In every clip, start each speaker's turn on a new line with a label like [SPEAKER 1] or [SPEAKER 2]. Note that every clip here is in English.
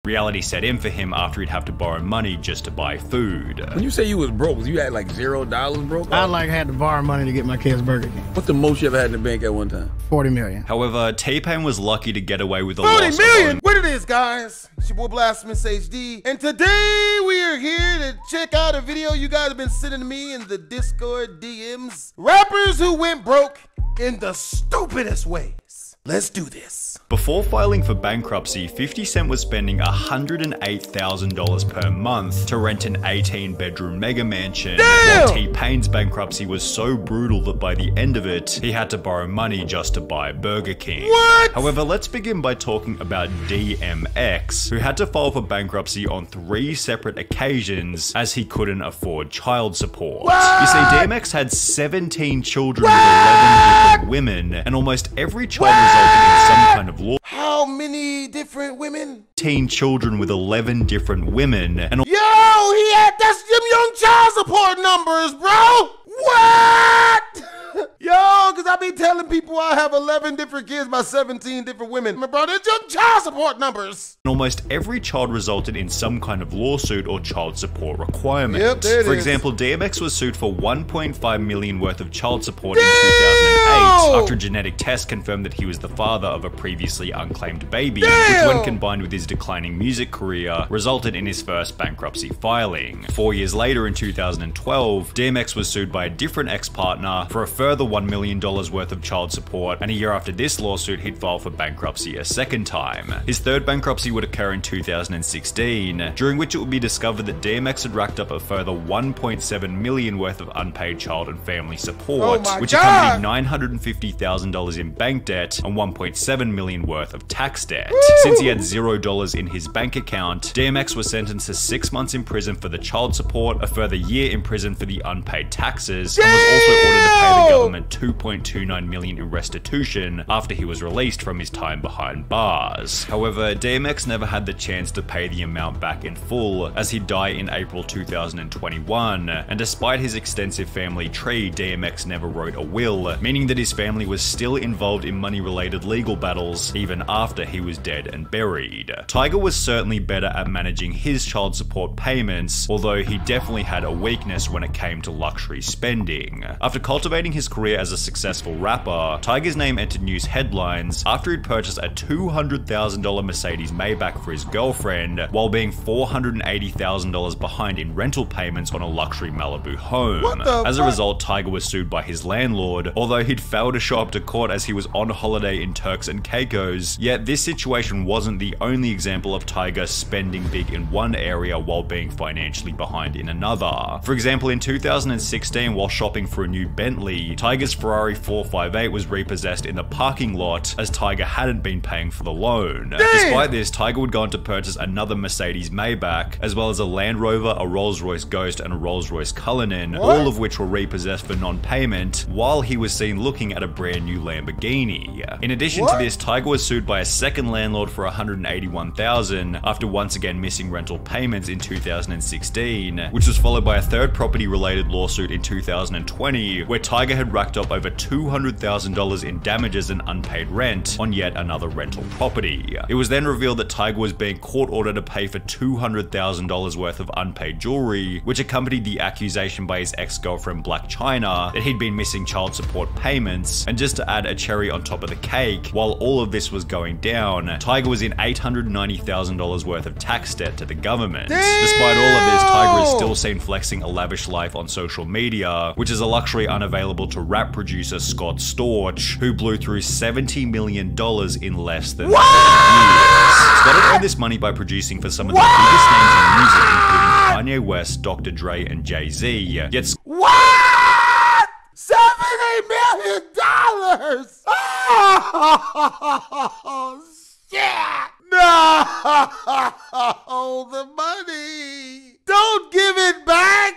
[SPEAKER 1] Reality set in for him after he'd have to borrow money just to buy food.
[SPEAKER 2] When you say you was broke, you had like $0 broke?
[SPEAKER 3] I had to borrow money to get my kids Burger King.
[SPEAKER 2] What's the most you ever had in the bank at one time?
[SPEAKER 3] 40 million.
[SPEAKER 1] However, T-Pain was lucky to get away with a
[SPEAKER 4] 40
[SPEAKER 1] loss
[SPEAKER 4] million!
[SPEAKER 1] of
[SPEAKER 4] What it is, guys? It's your boy Blasphemous HD, and today we are here to check out a video you guys have been sending to me in the Discord DMs. Rappers who went broke in the stupidest ways. Let's do this.
[SPEAKER 1] Before filing for bankruptcy, 50 Cent was spending $108,000 per month to rent an 18-bedroom mega mansion, while T-Pain's bankruptcy was so brutal that by the end of it, he had to borrow money just to buy Burger King.
[SPEAKER 4] What?
[SPEAKER 1] However, let's begin by talking about DMX, who had to file for bankruptcy on 3 separate occasions as he couldn't afford child support.
[SPEAKER 4] What?
[SPEAKER 1] You see, DMX had 17 children with 11 different women, and almost every child resulted in some kind of law.
[SPEAKER 4] How many different women?
[SPEAKER 1] 18 children with 11 different women, and
[SPEAKER 4] Yo, that's them young child support numbers, bro! What? Yo, cause I be telling people I have 11 different kids by 17 different women. Bro, that's young child support numbers.
[SPEAKER 1] almost every child resulted in some kind of lawsuit or child support requirement.
[SPEAKER 4] Yep, there it
[SPEAKER 1] For
[SPEAKER 4] is.
[SPEAKER 1] example, DMX was sued for $1.5 million worth of child support in 2008 after a genetic test confirmed that he was the father of a previously unclaimed baby, which when combined with his declining music career, resulted in his first bankruptcy filing. 4 years later in 2012, DMX was sued by a different ex-partner for a further $1 million worth of child support, and a year after this lawsuit, he'd file for bankruptcy a second time. His third bankruptcy would occur in 2016, during which it would be discovered that DMX had racked up a further $1.7 million worth of unpaid child and family support, which accompanied $950,000 in bank debt and $1.7 million worth of tax debt. Since he had $0 in his bank account, DMX was sentenced to 6 months in prison for the child support, a further year in prison for the unpaid taxes, and was also ordered to pay the government $2.29 million in restitution after he was released from his time behind bars. However, DMX never had the chance to pay the amount back in full, as he'd die in April 2021, and despite his extensive family tree, DMX never wrote a will, meaning that his family was still involved in money-related legal battles even after he was dead and buried. Tiger was certainly better at managing his child support payments, although he definitely had a weakness when it came to luxury spending. After cultivating his career as a successful rapper, Tiger's name entered news headlines after he'd purchased a $200,000 Mercedes Maybach for his girlfriend, while being $480,000 behind in rental payments on a luxury Malibu home. As a result, Tiger was sued by his landlord, although he'd failed to show up to court as he was on holiday in Turks and Caicos. Yet this situation wasn't the only example of Tiger spending big in one area while being financially behind in another. For example, in 2016, while shopping for a new Bentley, Tiger's Ferrari 458 was repossessed in the parking lot as Tiger hadn't been paying for the loan. Despite this, Tiger would go on to purchase another Mercedes Maybach, as well as a Land Rover, a Rolls-Royce Ghost, and a Rolls-Royce Cullinan, all of which were repossessed for non-payment, while he was seen looking at a brand new Lamborghini. In addition to this, Tiger was sued by a second landlord for $181,000 after once again missing rental payments in 2016, which was followed by a third property-related lawsuit in 2020, where Tiger had racked up over $200,000 in damages and unpaid rent on yet another rental property. It was then revealed that Tiger was being court-ordered to pay for $200,000 worth of unpaid jewelry, which accompanied the accusation by his ex-girlfriend Black China that he'd been missing child support payments. And just to add a cherry on top of the cake, while all of this was going down, Tiger was in $890,000 worth of tax debt to the government. Despite all of this, Tiger is still seen flexing a lavish life on social media, which is a luxury unavailable to rap producer Scott Storch, who blew through $70 million in less than 3 years. Scott had earned this money by producing for some of the biggest names in music, including Kanye West, Dr. Dre, and Jay-Z. Yet
[SPEAKER 4] What? $70 million? Oh, shit! No! The money! Don't give it back!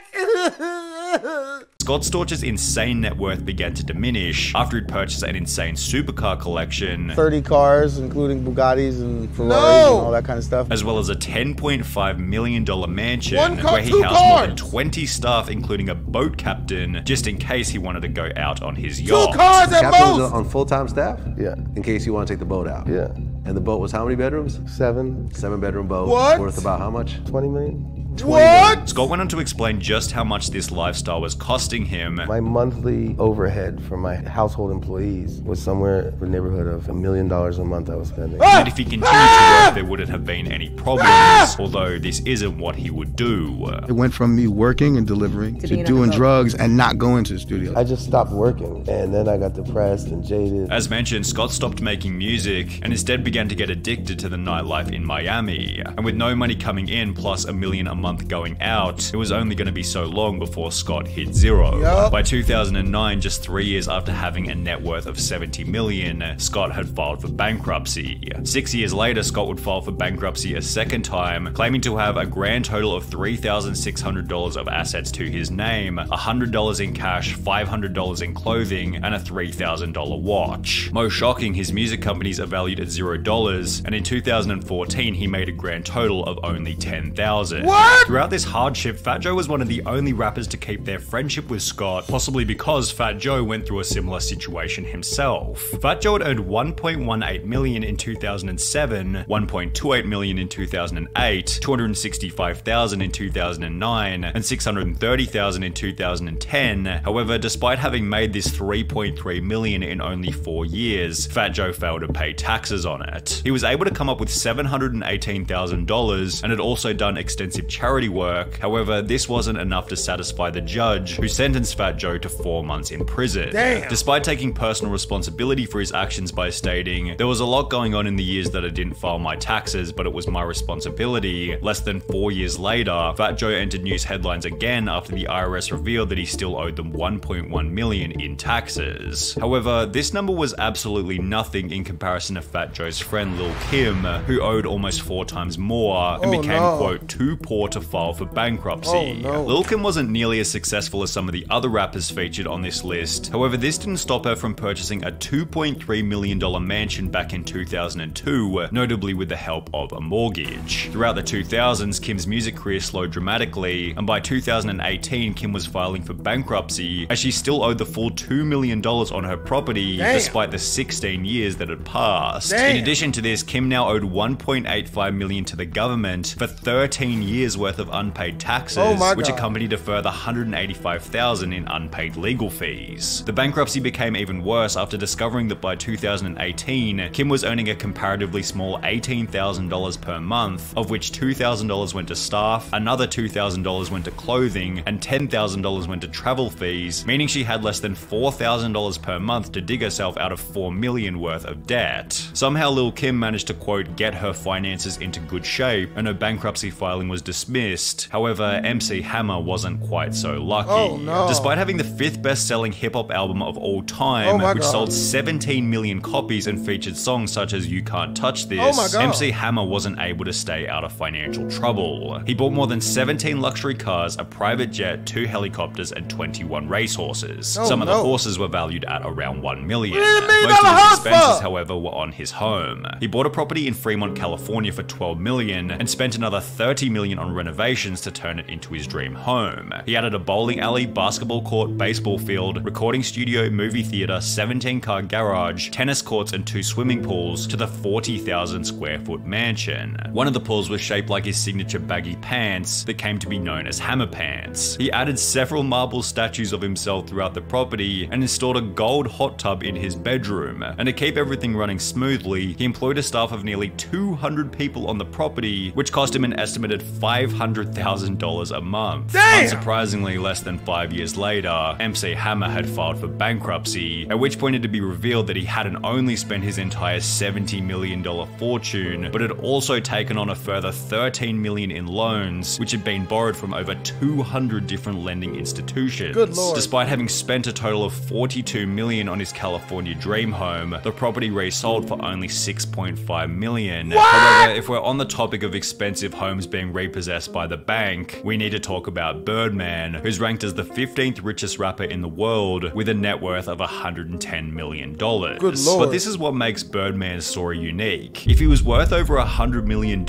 [SPEAKER 1] Scott Storch's insane net worth began to diminish after he'd purchased an insane supercar collection,
[SPEAKER 5] 30 cars, including Bugattis and Ferraris and all that kind of stuff,
[SPEAKER 1] as well as a $10.5 million mansion
[SPEAKER 4] car,
[SPEAKER 1] where he housed more than 20 staff, including a boat captain, just in case he wanted to go out on his yacht.
[SPEAKER 4] 2 cars at most!
[SPEAKER 6] On full-time staff?
[SPEAKER 5] Yeah.
[SPEAKER 6] In case you want to take the boat out?
[SPEAKER 5] Yeah.
[SPEAKER 6] And the boat was how many bedrooms?
[SPEAKER 5] 7,
[SPEAKER 6] 7-bedroom boat.
[SPEAKER 4] What?
[SPEAKER 6] Worth about how much?
[SPEAKER 5] 20 million.
[SPEAKER 4] What?
[SPEAKER 1] Scott went on to explain just how much this lifestyle was costing him.
[SPEAKER 5] My monthly overhead for my household employees was somewhere in the neighborhood of $1 million a month I was spending.
[SPEAKER 1] And if he continued to work, there wouldn't have been any problems, although this isn't what he would do.
[SPEAKER 3] It went from me working and delivering to doing drugs and not going to the studio.
[SPEAKER 5] I just stopped working, and then I got depressed and jaded.
[SPEAKER 1] As mentioned, Scott stopped making music and instead began to get addicted to the nightlife in Miami. And with no money coming in plus $1 million a month going out, it was only going to be so long before Scott hit zero.
[SPEAKER 4] Yep.
[SPEAKER 1] By 2009, just 3 years after having a net worth of $70 million, Scott had filed for bankruptcy. 6 years later, Scott would file for bankruptcy a second time, claiming to have a grand total of $3,600 of assets to his name, $100 in cash, $500 in clothing, and a $3,000 watch. Most shocking, his music companies are valued at $0, and in 2014 he made a grand total of only $10,000.
[SPEAKER 4] What?
[SPEAKER 1] Throughout this hardship, Fat Joe was one of the only rappers to keep their friendship with Scott, possibly because Fat Joe went through a similar situation himself. Fat Joe had earned $1.18 million in 2007, $1.28 million in 2008, $265,000 in 2009, and $630,000 in 2010. However, despite having made this $3.3 million in only 4 years, Fat Joe failed to pay taxes on it. He was able to come up with $718,000 and had also done extensive charity work. However, this wasn't enough to satisfy the judge, who sentenced Fat Joe to 4 months in prison.
[SPEAKER 4] Damn.
[SPEAKER 1] Despite taking personal responsibility for his actions by stating, "There was a lot going on in the years that I didn't file my taxes, but it was my responsibility," less than 4 years later, Fat Joe entered news headlines again after the IRS revealed that he still owed them $1.1 million in taxes. However, this number was absolutely nothing in comparison to Fat Joe's friend Lil Kim, who owed almost 4 times more and became, quote, too poor to file for bankruptcy. Lil Kim wasn't nearly as successful as some of the other rappers featured on this list. However, this didn't stop her from purchasing a $2.3 million mansion back in 2002, notably with the help of a mortgage. Throughout the 2000s, Kim's music career slowed dramatically, and by 2018, Kim was filing for bankruptcy as she still owed the full $2 million on her property, despite the 16 years that had passed. In addition to this, Kim now owed $1.85 million to the government for 13 years worth of unpaid taxes, which accompanied a further $185,000 in unpaid legal fees. The bankruptcy became even worse after discovering that by 2018, Kim was earning a comparatively small $18,000 per month, of which $2,000 went to staff, another $2,000 went to clothing, and $10,000 went to travel fees, meaning she had less than $4,000 per month to dig herself out of $4 million worth of debt. Somehow Lil Kim managed to, quote, get her finances into good shape, and her bankruptcy filing was dismissed. However, MC Hammer wasn't quite so lucky. Despite having the 5th best-selling hip-hop album of all time, which sold 17 million copies and featured songs such as You Can't Touch This, MC Hammer wasn't able to stay out of financial trouble. He bought more than 17 luxury cars, a private jet, 2 helicopters, and 21 racehorses. Some of the horses were valued at around $1 million. Most of his expenses, however, were on his home. He bought a property in Fremont, California for $12 million and spent another $30 million on renovations to turn it into his dream home. He added a bowling alley, basketball court, baseball field, recording studio, movie theater, 17-car garage, tennis courts, and 2 swimming pools to the 40,000 square foot mansion. One of the pools was shaped like his signature baggy pants that came to be known as Hammer Pants. He added several marble statues of himself throughout the property and installed a gold hot tub in his bedroom. And to keep everything running smoothly, he employed a staff of nearly 200 people on the property, which cost him an estimated $500,000 a month. Unsurprisingly, less than 5 years later, MC Hammer had filed for bankruptcy, at which point it had been revealed that he hadn't only spent his entire $70 million fortune, but had also taken on a further $13 million in loans, which had been borrowed from over 200 different lending institutions.
[SPEAKER 4] Good Lord.
[SPEAKER 1] Despite having spent a total of $42 million on his California dream home, the property resold for only $6.5 million. However, if we're on the topic of expensive homes being repossessed repossessed by the bank, we need to talk about Birdman, who's ranked as the 15th richest rapper in the world with a net worth of $110 million.
[SPEAKER 4] Good lord.
[SPEAKER 1] But this is what makes Birdman's story unique. If he was worth over $100 million,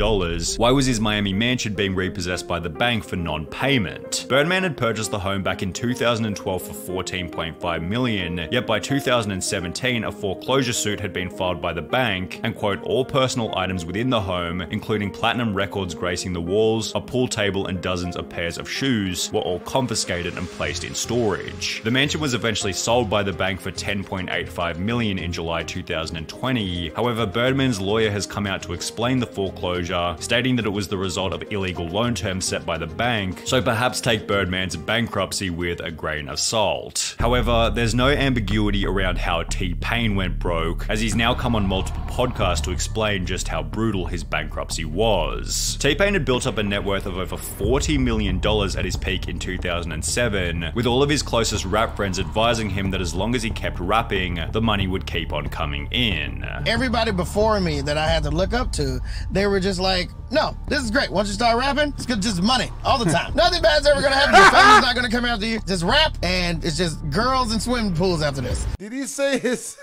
[SPEAKER 1] why was his Miami mansion being repossessed by the bank for non-payment? Birdman had purchased the home back in 2012 for $14.5 million, yet by 2017 a foreclosure suit had been filed by the bank, and quote, all personal items within the home, including platinum records gracing the walls, a pool table and dozens of pairs of shoes, were all confiscated and placed in storage. The mansion was eventually sold by the bank for $10.85 million in July 2020. However, Birdman's lawyer has come out to explain the foreclosure, stating that it was the result of illegal loan terms set by the bank, so perhaps take Birdman's bankruptcy with a grain of salt. However, there's no ambiguity around how T-Pain went broke, as he's now come on multiple podcasts to explain just how brutal his bankruptcy was. T-Pain had built up a net worth of over $40 million at his peak in 2007, with all of his closest rap friends advising him that as long as he kept rapping, the money would keep on coming in.
[SPEAKER 7] Everybody before me that I had to look up to, they were just like, no, this is great. Once you start rapping, it's just money all the time. Nothing bad's ever gonna happen. Your family's not gonna come after you. Just rap, and it's just girls and swimming pools after this.
[SPEAKER 4] Did he say his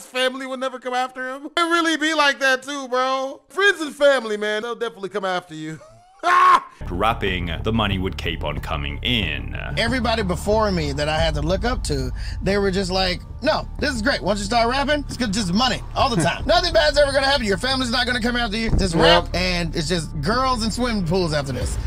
[SPEAKER 4] family would never come after him? It really be like that too, bro. Friends and family, man, they'll definitely come after you.
[SPEAKER 1] Rapping, the money would keep on coming in.
[SPEAKER 7] Everybody before me that I had to look up to, they were just like, no, this is great. Once you start rapping, it's just money all the time. Nothing bad's ever gonna happen. Your family's not gonna come after you. Just rap, and it's just girls and swimming pools after this.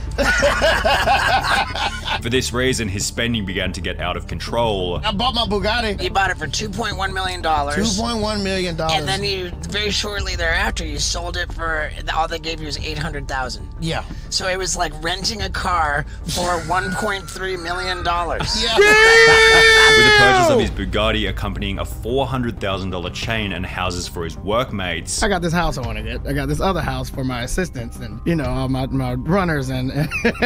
[SPEAKER 1] For this reason, his spending began to get out of control.
[SPEAKER 7] I bought my Bugatti.
[SPEAKER 8] You bought it for $2.1 million.
[SPEAKER 7] $2.1 million.
[SPEAKER 8] And then you, very shortly thereafter, you sold it for, all they gave you was $800,000.
[SPEAKER 7] Yeah.
[SPEAKER 8] So it was like renting a car for $1.3 million.
[SPEAKER 7] Yeah.
[SPEAKER 1] With the purchase of his Bugatti accompanying a $400,000 chain and houses for his workmates.
[SPEAKER 7] I got this house I want to get. I got this other house for my assistants and, you know, all my runners and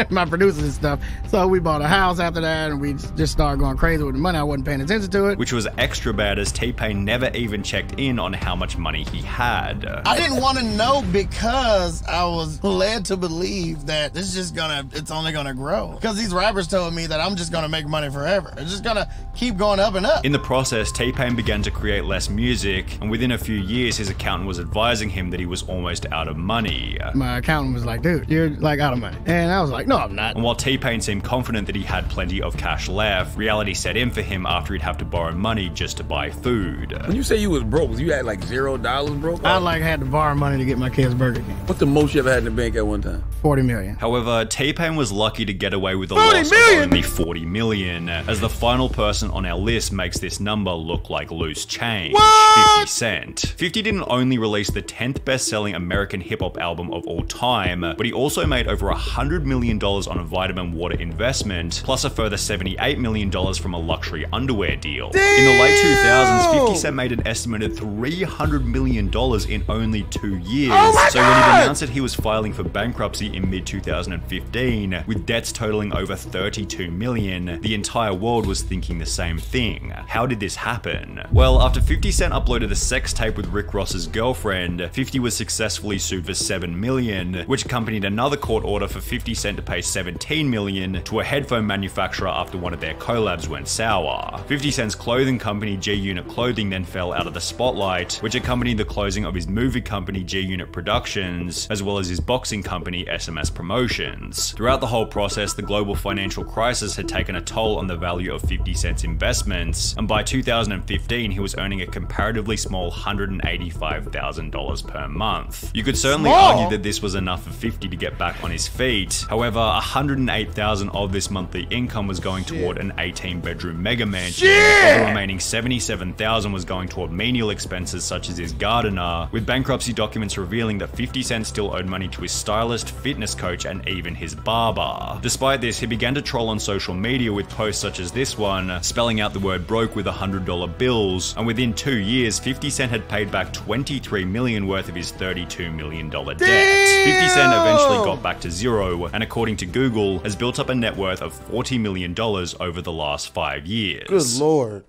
[SPEAKER 7] my producers and stuff. So we bought a house after that, and we just started going crazy with the money. I wasn't paying attention to it.
[SPEAKER 1] Which was extra bad, as T-Pain never even checked in on how much money he had.
[SPEAKER 7] I didn't want to know because I was led to believe that this is just it's only gonna grow. Because these rappers told me that I'm just gonna make money forever. It's just gonna keep going up and up.
[SPEAKER 1] In the process, T-Pain began to create less music, and within a few years, his accountant was advising him that he was almost out of money.
[SPEAKER 7] My accountant was like, dude, you're like out of money. And I was like, no, I'm not.
[SPEAKER 1] And while T-Pain seemed confident that he had plenty of cash left, reality set in for him after he'd have to borrow money just to buy food.
[SPEAKER 2] When you say you was broke, you had like $0 broke?
[SPEAKER 7] I had to borrow money to get my kids Burger King.
[SPEAKER 2] What's the most you ever had in the bank at one time?
[SPEAKER 7] 40 million.
[SPEAKER 1] However, T-Pain was lucky to get away with a loss of only 40 million, as the final person on our list makes this number look like loose change. 50 Cent. 50 didn't only release the 10th best-selling American hip-hop album of all time, but he also made over $100 million on a vitamin water investment, plus a further $78 million from a luxury underwear deal.
[SPEAKER 4] Damn!
[SPEAKER 1] In the late 2000s, 50 Cent made an estimated $300 million in only 2 years. So when he announced that he was filing for bankruptcy in mid-2015, with debts totaling over $32 million, the entire world was thinking the same thing. How did this happen? Well, after 50 Cent uploaded a sex tape with Rick Ross's girlfriend, 50 was successfully sued for $7 million, which accompanied another court order for 50 Cent to pay $17 million to a headphone manufacturer after one of their collabs went sour. 50 Cent's clothing company G-Unit Clothing then fell out of the spotlight, which accompanied the closing of his movie company G-Unit Productions, as well as his boxing company SMS Promotions. Throughout the whole process, the global financial crisis had taken a toll on the value of 50 Cent's investments, and by 2015 he was earning a comparatively small $185,000 per month. You could certainly argue that this was enough for 50 to get back on his feet. However, $108,000 of this monthly income was going toward an 18-bedroom mega mansion, while the remaining $77,000 was going toward menial expenses such as his gardener, with bankruptcy documents revealing that 50 Cent still owed money to his stylist, fitness coach, and even his barber. Despite this, he began to troll on social media with posts such as this one, spelling out the word broke with $100 bills, and within 2 years, 50 Cent had paid back $23 million worth of his $32 million debt. 50 Cent eventually got back to zero, and according to Google, has built up a net worth of $40 million over the last 5 years.
[SPEAKER 4] Good lord.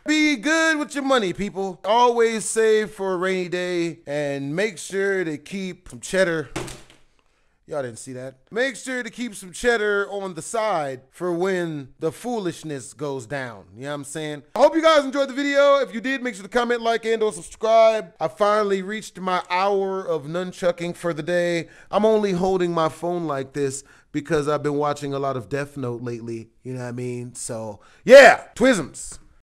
[SPEAKER 4] Be good with your money, people. Always save for a rainy day, and make sure to keep some cheddar Y'all didn't see that. Make sure to keep some cheddar on the side for when the foolishness goes down. You know what I'm saying? I hope you guys enjoyed the video. If you did, make sure to comment, like, and or subscribe. I finally reached my hour of nunchucking for the day. I'm only holding my phone like this because I've been watching a lot of Death Note lately. You know what I mean? So, yeah, Twisms.